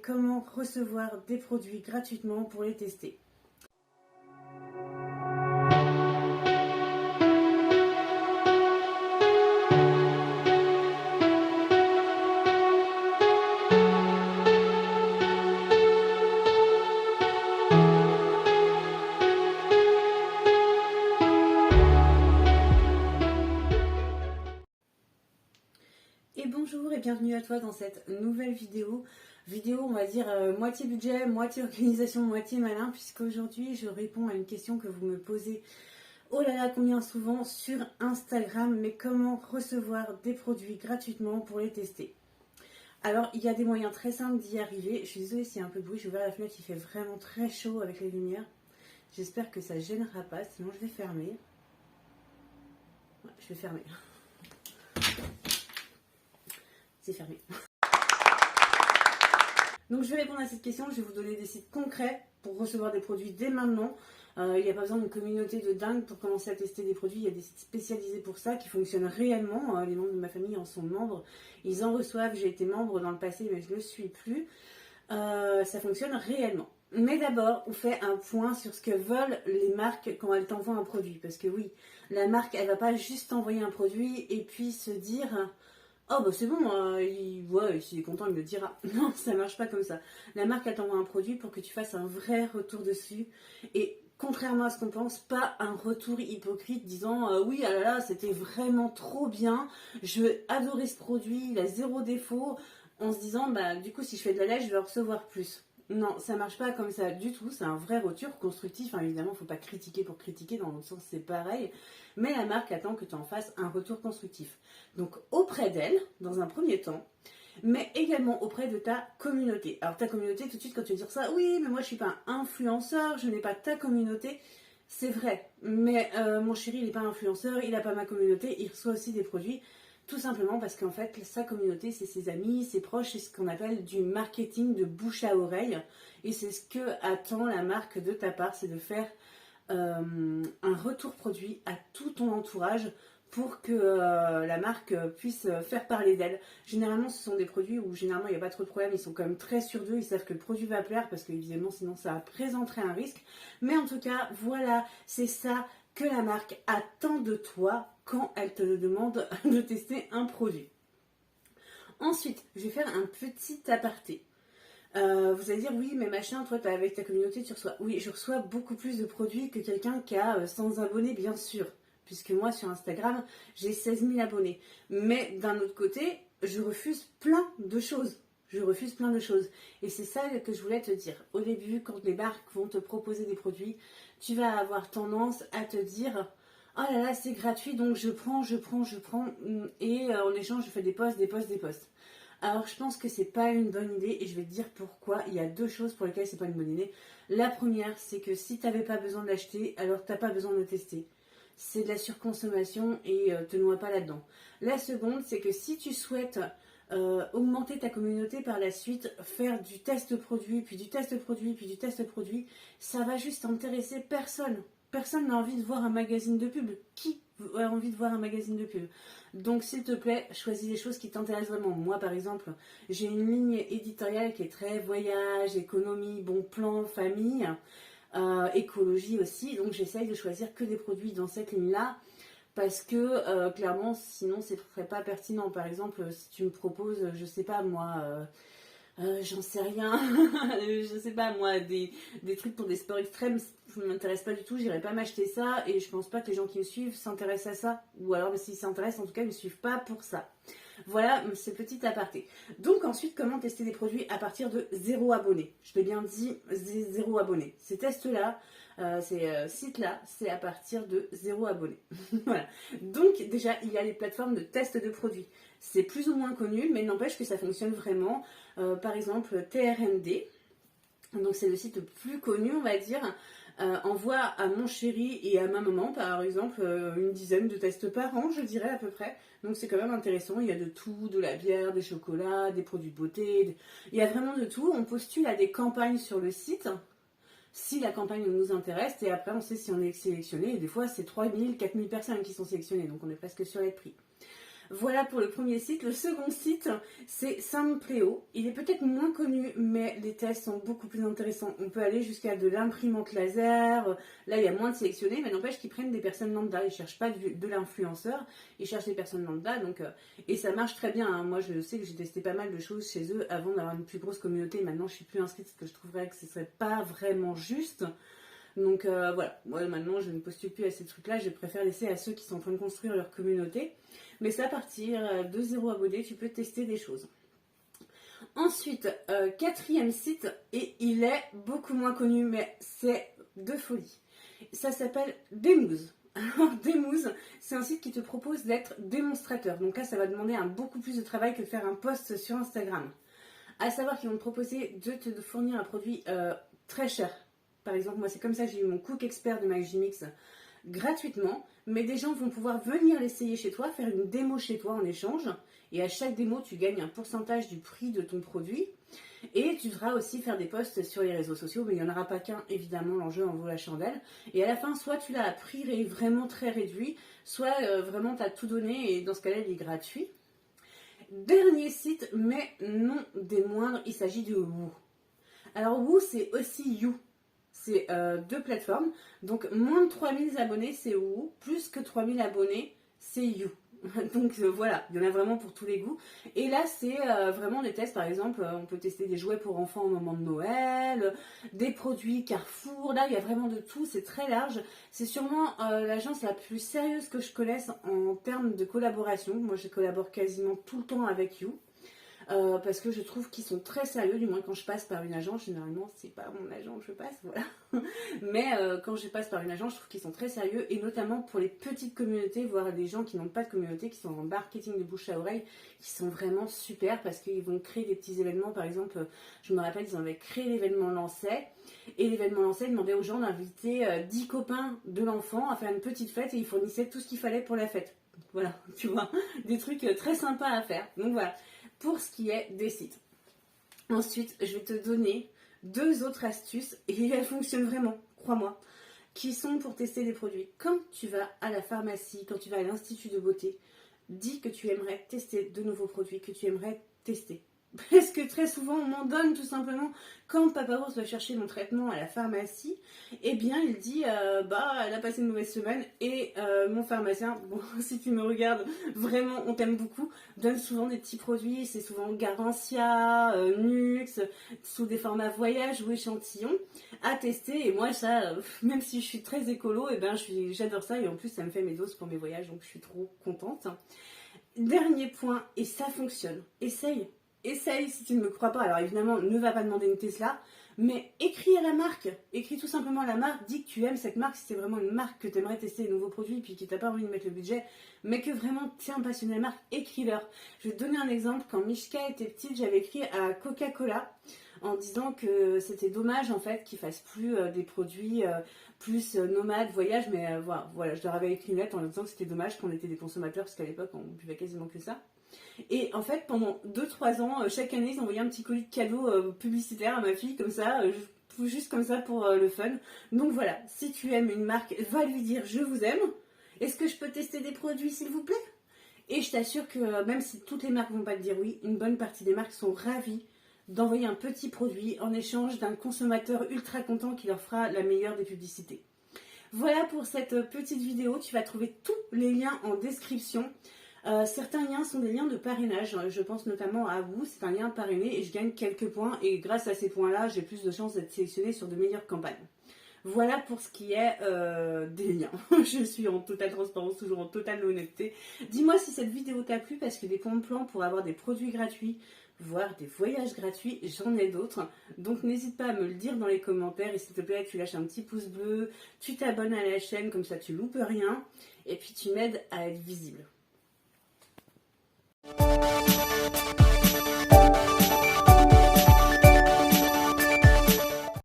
comment recevoir des produits gratuitement pour les tester. Et bonjour et bienvenue à toi dans cette nouvelle vidéo. On va dire moitié budget, moitié organisation, moitié malin, puisqu'aujourd'hui je réponds à une question que vous me posez, oh là là combien souvent, sur Instagram, mais comment recevoir des produits gratuitement pour les tester. Alors il y a des moyens très simples d'y arriver. Je suis désolée s'il y a un peu de bruit, j'ai ouvert la fenêtre, il fait vraiment très chaud avec les lumières. J'espère que ça ne gênera pas, sinon je vais fermer. Ouais, je vais fermer. C'est fermé. Donc je vais répondre à cette question, je vais vous donner des sites concrets pour recevoir des produits dès maintenant. Il n'y a pas besoin d'une communauté de dingue pour commencer à tester des produits, il y a des sites spécialisés pour ça qui fonctionnent réellement. Les membres de ma famille en sont membres, ils en reçoivent, j'ai été membre dans le passé mais je ne le suis plus. Ça fonctionne réellement. Mais d'abord, on fait un point sur ce que veulent les marques quand elles t'envoient un produit. Parce que oui, la marque, elle ne va pas juste t'envoyer un produit et puis se dire... Oh bah c'est bon, s'il est content il me le dira. Non, ça marche pas comme ça. La marque elle t'envoie un produit pour que tu fasses un vrai retour dessus. Et contrairement à ce qu'on pense, pas un retour hypocrite disant oui ah là là c'était vraiment trop bien, je adorais ce produit, il a zéro défaut, en se disant bah du coup si je fais de la lèche je vais en recevoir plus. Non, ça marche pas comme ça du tout, c'est un vrai retour constructif, hein, évidemment, faut pas critiquer pour critiquer, dans l'autre sens c'est pareil, mais la marque attend que tu en fasses un retour constructif. Donc auprès d'elle, dans un premier temps, mais également auprès de ta communauté. Alors ta communauté, tout de suite quand tu vas dire ça, oui mais moi je suis pas un influenceur, je n'ai pas ta communauté, c'est vrai, mais mon chéri il n'est pas influenceur, il n'a pas ma communauté, il reçoit aussi des produits. Tout simplement parce qu'en fait, sa communauté, c'est ses amis, ses proches, c'est ce qu'on appelle du marketing de bouche à oreille. Et c'est ce que attend la marque de ta part, c'est de faire un retour produit à tout ton entourage pour que la marque puisse faire parler d'elle. Généralement, ce sont des produits où généralement il n'y a pas trop de problème, ils sont quand même très sûrs d'eux, ils savent que le produit va plaire parce qu'évidemment sinon ça présenterait un risque. Mais en tout cas, voilà, c'est ça que la marque attend de toi quand elle te demande de tester un produit. Ensuite, je vais faire un petit aparté. Vous allez dire, oui, mais machin, toi, avec ta communauté, tu reçois. Oui, je reçois beaucoup plus de produits que quelqu'un qui a 100 abonnés, bien sûr. Puisque moi, sur Instagram, j'ai 16 000 abonnés. Mais d'un autre côté, je refuse plein de choses. Et c'est ça que je voulais te dire. Au début, quand les marques vont te proposer des produits, tu vas avoir tendance à te dire... Oh là là, c'est gratuit, donc je prends. Et en échange, je fais des posts. Alors, je pense que c'est pas une bonne idée et je vais te dire pourquoi. Il y a deux choses pour lesquelles c'est pas une bonne idée. La première, c'est que si tu n'avais pas besoin de l'acheter, alors tu n'as pas besoin de le tester. C'est de la surconsommation et te noie pas là-dedans. La seconde, c'est que si tu souhaites augmenter ta communauté par la suite, faire du test produit, puis du test produit, ça va juste intéresser personne. Personne n'a envie de voir un magazine de pub. Qui a envie de voir un magazine de pub? Donc s'il te plaît, choisis les choses qui t'intéressent vraiment. Moi par exemple, j'ai une ligne éditoriale qui est très voyage, économie, bon plan, famille, écologie aussi. Donc j'essaye de choisir que des produits dans cette ligne-là. Parce que clairement, sinon, ce ne serait pas pertinent. Par exemple, si tu me proposes, je sais pas moi, j'en sais rien, je sais pas moi, des trucs pour des sports extrêmes, ça ne m'intéresse pas du tout, j'irai pas m'acheter ça et je pense pas que les gens qui me suivent s'intéressent à ça. Ou alors, s'ils s'intéressent, en tout cas, ils ne me suivent pas pour ça. Voilà, c'est petit aparté. Donc ensuite, comment tester des produits à partir de 0 abonné? Je t'ai bien dit 0 abonné. Ces tests-là, ces sites-là, c'est à partir de 0 abonné. Voilà. Donc déjà, il y a les plateformes de test de produits. C'est plus ou moins connu, mais n'empêche que ça fonctionne vraiment. Par exemple, TRND, donc c'est le site le plus connu, on va dire, envoie à mon chéri et à ma maman, par exemple, une dizaine de tests par an, je dirais à peu près. Donc c'est quand même intéressant, il y a de tout, de la bière, des chocolats, des produits de beauté, il y a vraiment de tout. On postule à des campagnes sur le site, si la campagne nous intéresse, et après on sait si on est sélectionné, et des fois c'est 3000, 4000 personnes qui sont sélectionnées, donc on est presque sur les prix. Voilà pour le premier site. Le second site, c'est Simpléo. Il est peut-être moins connu, mais les tests sont beaucoup plus intéressants. On peut aller jusqu'à de l'imprimante laser. Là, il y a moins de sélectionnés, mais n'empêche qu'ils prennent des personnes lambda. Ils ne cherchent pas de l'influenceur, ils cherchent des personnes lambda. Donc, et ça marche très bien, hein. Moi, je sais que j'ai testé pas mal de choses chez eux avant d'avoir une plus grosse communauté. Maintenant, je suis plus inscrite parce que je trouverais que ce ne serait pas vraiment juste. Donc voilà, moi maintenant je ne postule plus à ces trucs-là, je préfère laisser à ceux qui sont en train de construire leur communauté. Mais c'est à partir de 0 abonné, tu peux tester des choses. Ensuite, quatrième site, et il est beaucoup moins connu, mais c'est de folie. Ça s'appelle Demooz. Alors Demooz, c'est un site qui te propose d'être démonstrateur. Donc là, ça va demander beaucoup plus de travail que de faire un post sur Instagram. À savoir qu'ils vont te proposer de te fournir un produit très cher. Par exemple, moi c'est comme ça que j'ai eu mon Cook Expert de Magimix gratuitement, mais des gens vont pouvoir venir l'essayer chez toi, faire une démo chez toi en échange, et à chaque démo tu gagnes un pourcentage du prix de ton produit, et tu devras aussi faire des posts sur les réseaux sociaux, mais il n'y en aura pas qu'un, évidemment, l'enjeu en vaut la chandelle, et à la fin, soit tu l'as à prix vraiment très réduit, soit vraiment tu as tout donné, et dans ce cas-là il est gratuit. Dernier site, mais non des moindres, il s'agit de Woo. Alors Woo, c'est aussi You. C'est deux plateformes. Donc moins de 3000 abonnés, c'est Woo. Plus que 3000 abonnés, c'est You. Donc voilà, il y en a vraiment pour tous les goûts. Et là, c'est vraiment des tests. Par exemple, on peut tester des jouets pour enfants au moment de Noël, des produits Carrefour. Là, il y a vraiment de tout. C'est très large. C'est sûrement l'agence la plus sérieuse que je connaisse en termes de collaboration. Moi, je collabore quasiment tout le temps avec You. Parce que je trouve qu'ils sont très sérieux, du moins quand je passe par une agence, généralement c'est pas mon agent que je passe, voilà. Mais quand je passe par une agence, je trouve qu'ils sont très sérieux, et notamment pour les petites communautés, voire des gens qui n'ont pas de communauté, qui sont en marketing de bouche à oreille, qui sont vraiment super parce qu'ils vont créer des petits événements. Par exemple, je me rappelle, ils avaient créé l'événement Lancet, et l'événement Lancet demandait aux gens d'inviter 10 copains de l'enfant à faire une petite fête, et ils fournissaient tout ce qu'il fallait pour la fête. Voilà, tu vois, des trucs très sympas à faire. Donc voilà, pour ce qui est des sites. Ensuite, je vais te donner 2 autres astuces, et elles fonctionnent vraiment, crois-moi, qui sont pour tester des produits. Quand tu vas à la pharmacie, quand tu vas à l'institut de beauté, dis que tu aimerais tester de nouveaux produits, que tu aimerais tester. Parce que très souvent, on m'en donne tout simplement. Quand Papa Ours va chercher mon traitement à la pharmacie, eh bien, il dit elle a passé une mauvaise semaine, et mon pharmacien, bon, si tu me regardes, vraiment, on t'aime beaucoup, donne souvent des petits produits. C'est souvent Garantia, Nux, sous des formats voyage ou échantillons à tester. Et moi, ça, même si je suis très écolo, eh ben, j'adore ça. Et en plus, ça me fait mes doses pour mes voyages, donc je suis trop contente. Dernier point, et ça fonctionne. Essaye si tu ne me crois pas. Alors évidemment, ne va pas demander une Tesla, mais écris à la marque. Écris tout simplement à la marque, dis que tu aimes cette marque, si c'est vraiment une marque que tu aimerais tester des nouveaux produits, puis que tu n'as pas envie de mettre le budget, mais que vraiment tu es un passionné de la marque, écris-leur. Je vais te donner un exemple. Quand Mishka était petite, j'avais écrit à Coca-Cola en disant que c'était dommage en fait qu'ils fassent plus des produits plus nomades, voyage, mais voilà, je leur avais écrit une lettre en disant que c'était dommage qu'on était des consommateurs, parce qu'à l'époque on buvait quasiment que ça. Et en fait, pendant 2-3 ans, chaque année, ils envoyaient un petit colis de cadeaux publicitaires à ma fille, comme ça, juste comme ça pour le fun. Donc voilà, si tu aimes une marque, va lui dire je vous aime. Est-ce que je peux tester des produits, s'il vous plaît? Et je t'assure que même si toutes les marques ne vont pas te dire oui, une bonne partie des marques sont ravies d'envoyer un petit produit en échange d'un consommateur ultra content qui leur fera la meilleure des publicités. Voilà pour cette petite vidéo. Tu vas trouver tous les liens en description. Certains liens sont des liens de parrainage, je pense notamment à vous, c'est un lien parrainé et je gagne quelques points, et grâce à ces points-là, j'ai plus de chances d'être sélectionnée sur de meilleures campagnes. Voilà pour ce qui est des liens. Je suis en totale transparence, toujours en totale honnêteté. Dis-moi si cette vidéo t'a plu, parce que des bons plans pour avoir des produits gratuits, voire des voyages gratuits, j'en ai d'autres. Donc n'hésite pas à me le dire dans les commentaires, et s'il te plaît, tu lâches un petit pouce bleu, tu t'abonnes à la chaîne, comme ça tu loupes rien, et puis tu m'aides à être visible.